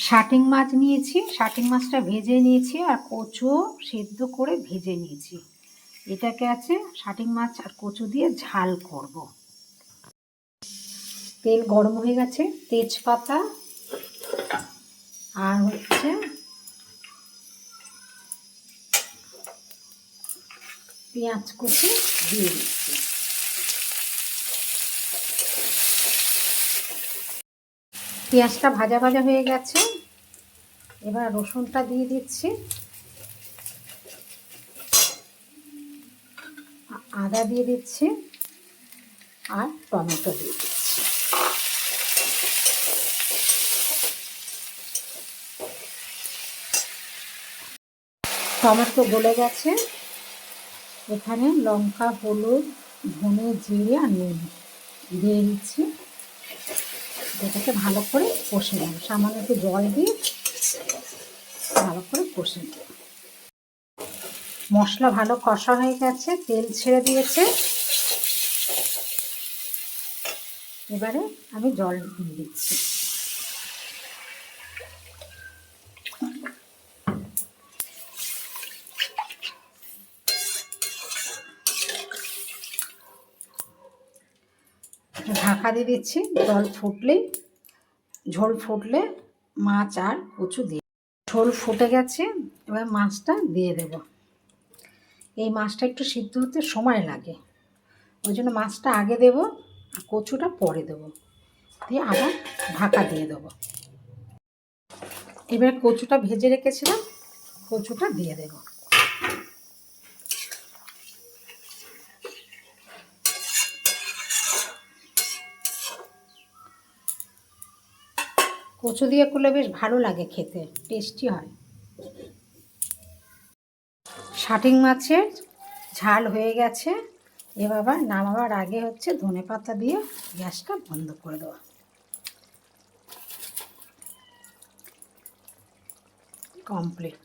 Shirting মাছ নিয়েছি, shirting মাছটা ভেজে নিয়েছি আর কচু সেদ্ধ করে ভেজে নিয়েছি। এটাকে আছে শাটিং মাছ আর কচু দিয়ে ঝাল করব। তেল গরম হয়ে গেছে, তেজপাতা আর হচ্ছে পেঁয়াজ কুচি দিয়ে দিচ্ছি। পেঁয়াজটা ভাজা ভাজা হয়ে গেছে, এবার রসুনটা দিয়ে দিচ্ছি, আদা দিয়ে দিচ্ছি আর টমেটো দিয়ে দিচ্ছি। টমেটো গলে গেছে, এখানে লঙ্কা, হলুদ, ধনে, জিরে আর নুন দিয়ে দিচ্ছি। এটাকে ভালো করে কষে নেব, সামান্য একটু জল দিয়ে ভালো করে কষে নেব। মশলা ভালো কষা হয়ে গেছে, তেল ছেড়ে দিয়েছে। এবারে আমি জল দিয়ে দিচ্ছি। ঢাকা দিয়ে দিচ্ছি, ঝোল ফুটলে মাছ আর কচু দিয়ে। ঝোল ফুটে গেছে, এবার মাছটা দিয়ে দেব। এই মাছটা একটু সিদ্ধ হতে সময় লাগে, ওই জন্য মাছটা আগে দেব আর কচুটা পরে দেব, দিয়ে আবার ঢাকা দিয়ে দেবো। এবার কচুটা ভেজে রেখেছিলাম, কচুটা দিয়ে দেব। কচু দিয়ে করলে বেশ ভালো লাগে খেতে, টেস্টি হয়। শাটিং মাছের ঝাল হয়ে গেছে, এবার নামাবার আগে হচ্ছে ধনেপাতা দিয়ে গ্যাসটা বন্ধ করে দেওয়া। কমপ্লিট।